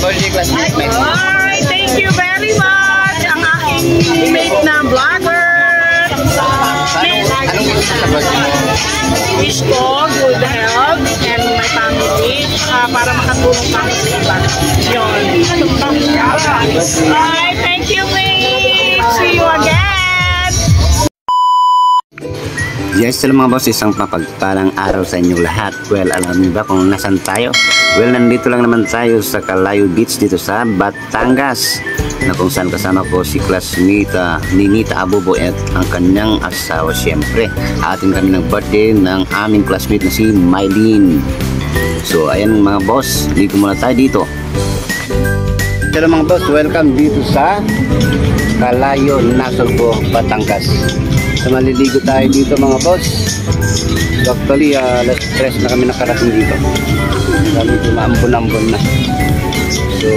birthday classmate. Ay, thank you very much. Ang aking mate na vlogger. Anong wish mo sa birthday mo? Wish ko good health and my family para makatulong pa sa iba. Yun. Ay, thank you, mate. See you again. Yes, hello mga boss, isang mapagpalang araw sa inyong lahat. Well, alam niyo ba kung nasan tayo? Well, nandito lang naman tayo sa Calayo Beach dito sa Batangas, na kung saan kasama ko si classmate Ninita Abubo at ang kanyang asawa. Siyempre, atin kami ng birthday ng aming classmate na si Mylene. So, ayan mga boss, dito muna tayo dito. Hello mga boss, welcome dito sa Calayo, Nasolbo, Batangas. So, maliligo tayo dito mga boss. So, actually, alas 3 na kami nakarating dito. Kami maambon-ambon na. So,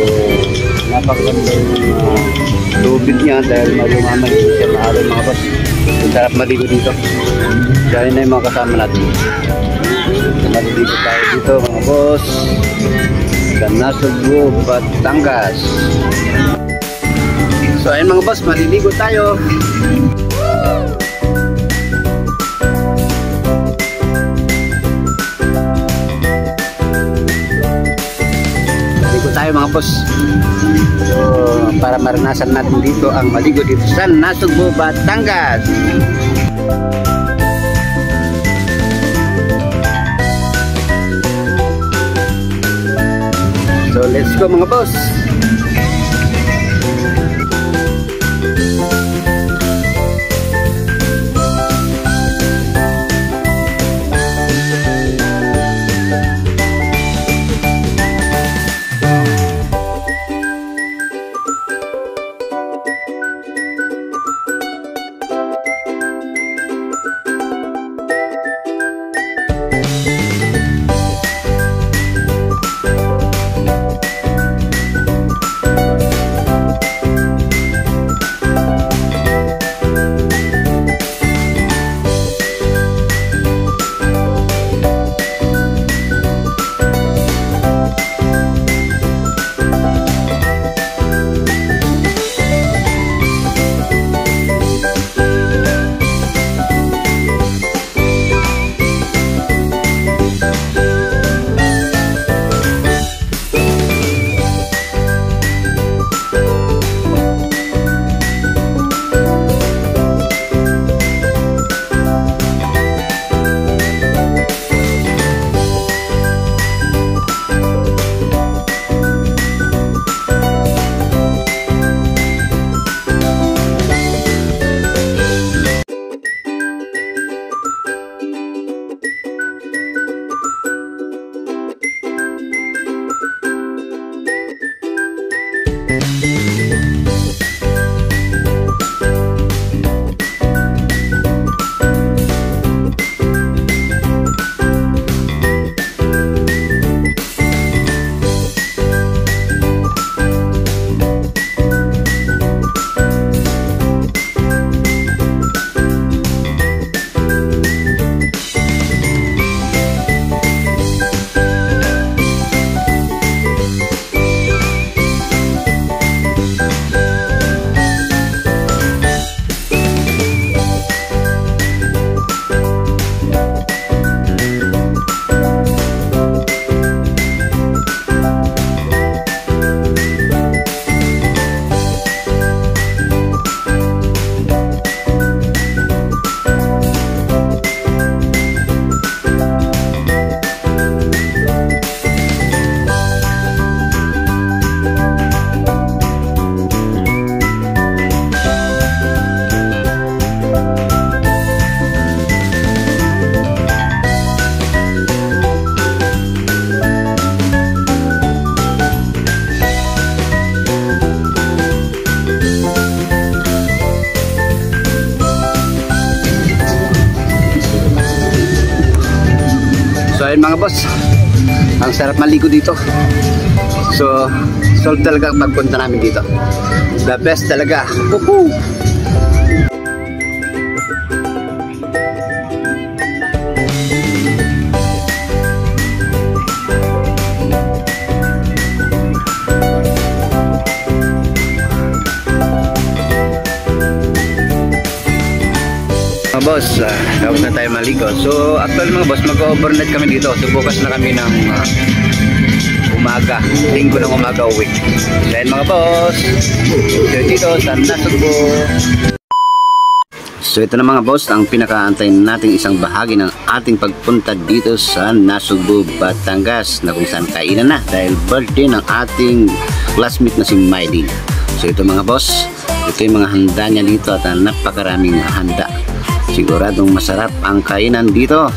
napakaganda yung tubig niya dahil malumaman siya maaari mga boss. Ang sarap maligo dito. Dahil na yung mga kasama natin. So, maliligo tayo dito mga boss. Sa Nasolbo, Batangas. So, ayun mga boss, maliligo tayo. Tayo mga boss. So, para maranasan natin dito ang maligo dito sa Nasolbo, Batangas. So, let's go mga boss. ayun mga boss, ang sarap maligo dito. So solve talaga ang pagpunta namin dito. The best talaga. Woohoo! boss, tapos na tayo maligo. So actually mga boss, mag-overnight kami dito. So bukas na kami ng umaga, linggo ng umaga uwi. Dahil mga boss, dito sa Nasugbu. So ito na mga boss, ang pinakaantay nating isang bahagi ng ating pagpunta dito sa Nasugbu, Batangas, na kung saan kainan na dahil birthday ng ating classmate na si Miley. So ito mga boss, ito yung mga handa niya dito at napakaraming handa. Siguradong masarap ang kainan dito.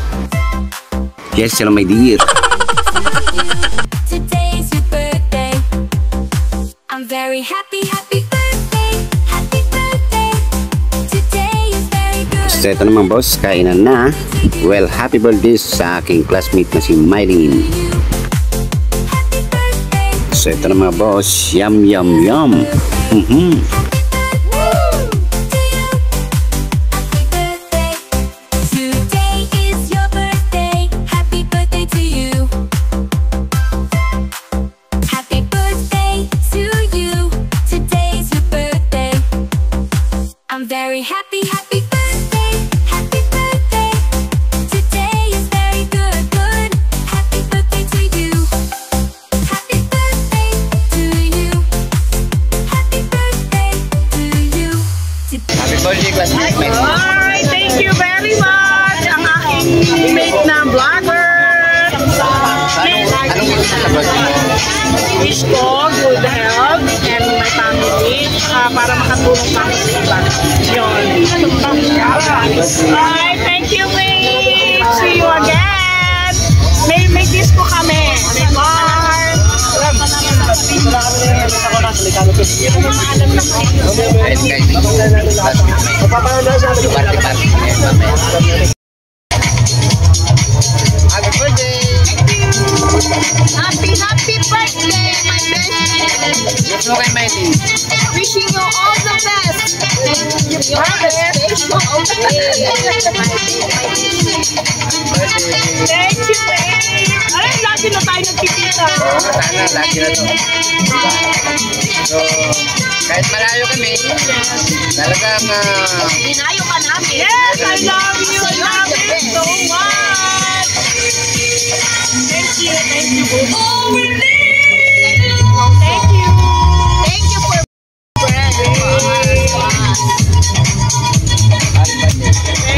Yes, hello my dear. Today's your birthday. I'm very happy, happy birthday. Happy birthday. Today is very good. So ito naman boss, kainan na. Well, happy birthday sa aking classmate na si Miley. Happy birthday. So ito na mga boss, yum yum yum. Very happy, happy birthday, happy birthday. Today is very good, good. Happy birthday to you. Happy birthday to you. Happy birthday to you. Happy birthday classmate. Hi, thank you very much. Ang aking mate na vlogger. Anong gusto sa birthday? Wish ko good health and my family para makatulong kami sa iba. Yun. Hi, thank you, mate. See you again. May disco kami. May bar. Happy birthday! Happy, happy birthday, my best. Gusto mo kay Miley? Wishing you all the best. You're the special. Thank you, mate. Ay, lagi na tayo nagkikita. Sana, lagi na to. So, kahit malayo kami, talagang Dinayo ka namin. Yes, I love you. I love you so much. Thank you. Thank you. Thank you. Thank you for bread.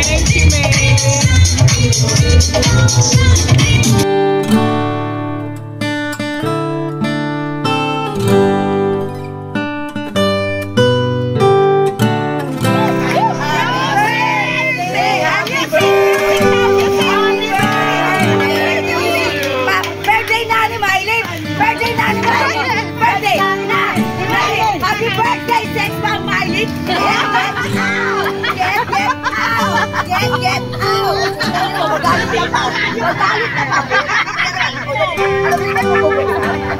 Thank you, mate. Birthday na ni Miley! Birthday na ni Miley! Birthday! Happy birthday, sex bomb Miley! Get out! Get out! Magalit na ba? Magalit na ba?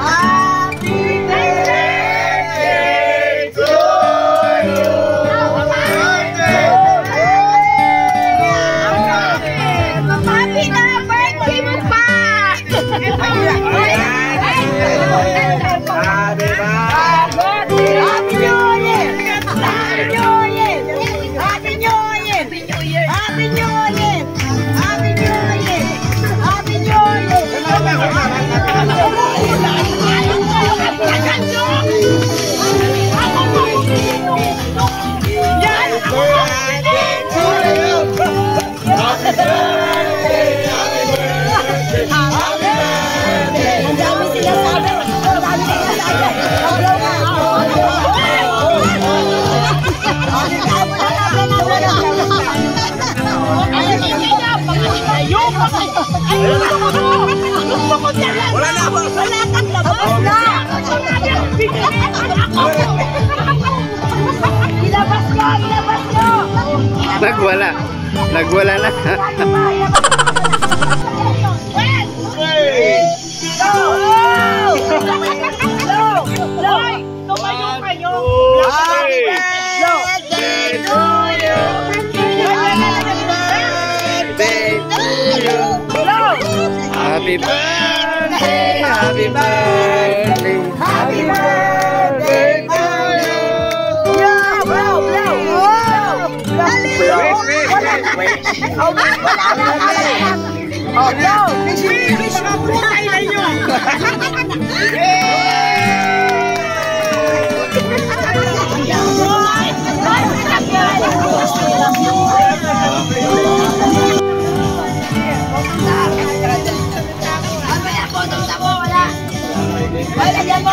Happy birthday to you! Happy na birthday mo pa! Happy New Year! Happy New Year! Happy New Year! Happy New Year! Happy New Year! Happy New Year! Ang dami sila sabi. Ang dami sila sabi. Ang blow nga. Wala na ba? Wala kang labas na. Ilabas nyo, ilabas nyo. nagwala. Nagwala na. Tumayo kayo. Happy birthday, happy birthday, Happy birthday to you. Blow, blow, blow. Blow. Wait, wait, wait, Oh, wala na. Oh, go. Mga putay na nyo!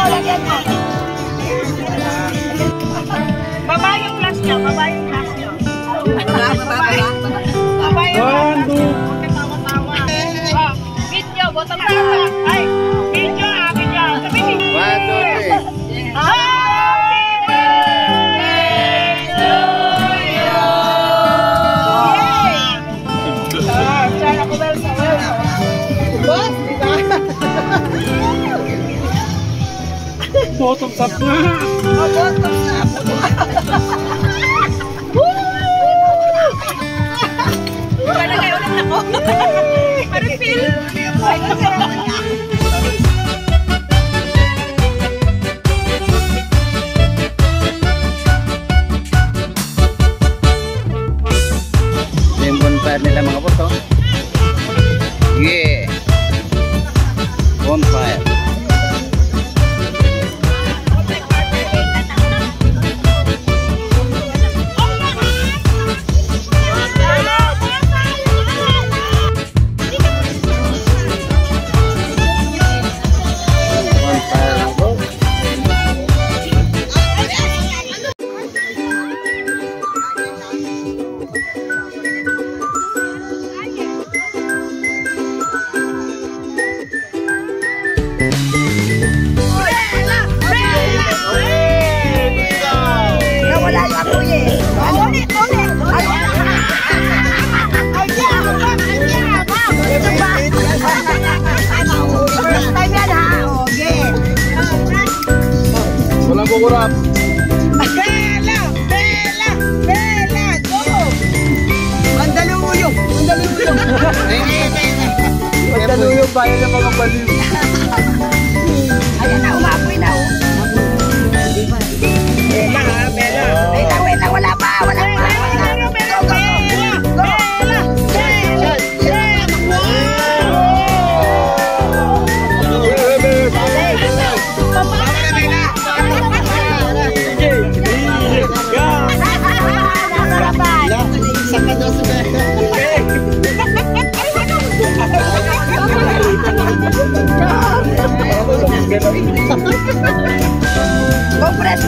Lagyan mo. Baba yung flash nyo, baba yung flash nyo. Tawa-tawa. Oh, video, bottom tawa. Ay, video, video. Sabihin. 1, 2, 3. Happy birthday to you! Yay! Sana ko ba sa boss, di ba? Bottom up na. Parang kayo ulit ako. Parang feel. Yung bonfire nila mga boss, oh. Yeah. Bonfire. Nawala yung apoy eh. Ulit. First time yan ha. Okay. Walang kukurap. Bella! Go! Mandaluyong. Mandaluyong bayan ng mga baliw. Ayan na, umapoy na. Bella ha, Bella. Wait lang, wala pa. Go. Go press.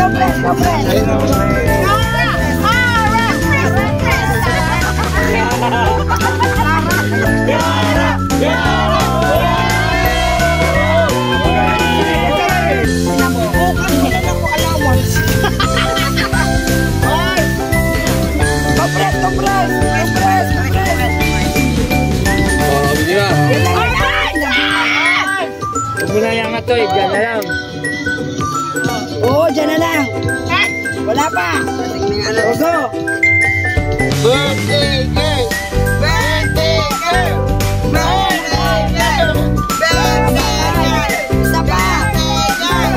Huwag mo na yung atoy, dyan na lang. Oo, dyan na lang. Wala pa. Go. Birthday girl! Birthday girl! Birthday girl! Isa pa.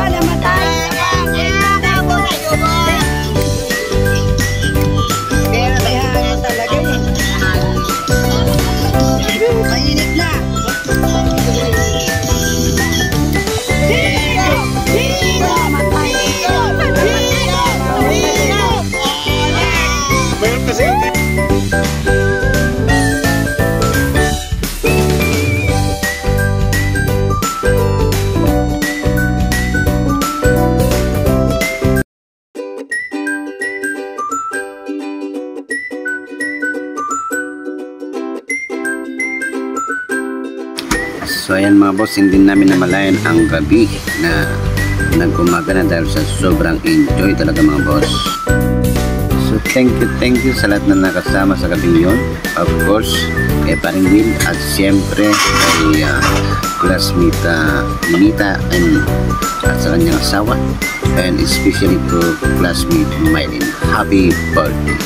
Namatay. Kaya talaga eh. Mainit na. Meron kasi So ayan mga boss, hindi namin namalayan ang gabi na nag-umaga na dahil sa sobrang enjoy talaga mga boss. So thank you sa lahat na nakasama sa gabi yun. Of course, kay Paring Will at siyempre kay classmate Nita at sa kanyang asawa, and especially to classmate Mylene. Happy birthday!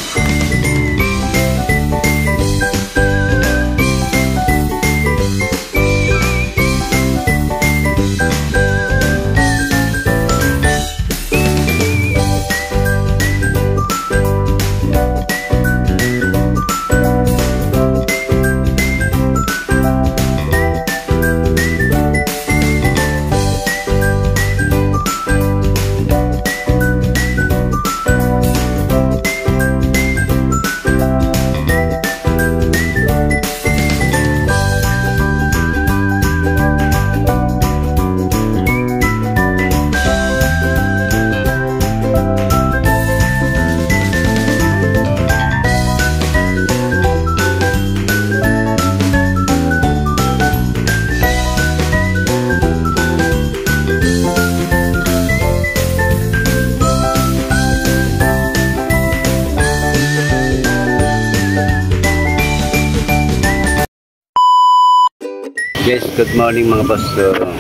Good morning mga boss.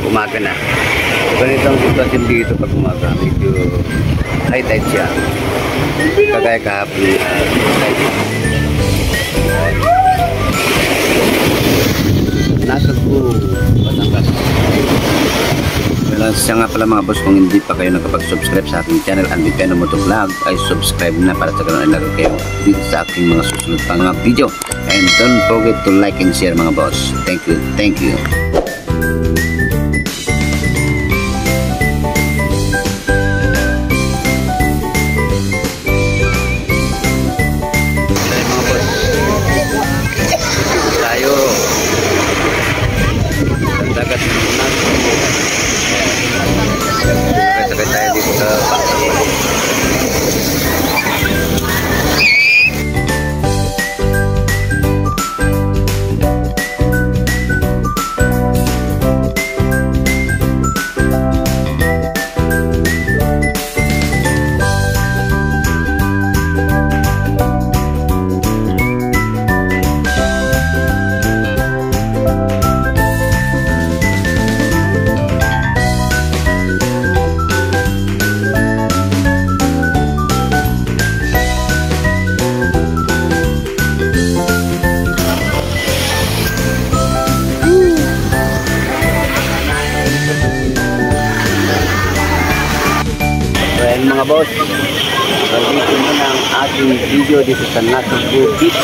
Umaga na. Ganito ang sitwasyon dito pag umaga. Medyo high tide siya. Kagaya kahapon. Nasa po Batangas. Well, siya nga pala mga boss, kung hindi pa kayo nakapag-subscribe sa aking channel Anbipeno Moto Vlog, ay subscribe na para sa ganun ay lagi kayo dito sa aking mga susunod pang mga video. And don't forget to like and share mga boss. Thank you, thank you. Sakay tayo dito sa mga boss, nandito muna ang ating video dito sa Nasugbu Beach.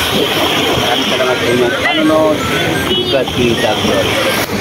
Maraming salamat sa inyong panonood. Bugatti Dagger.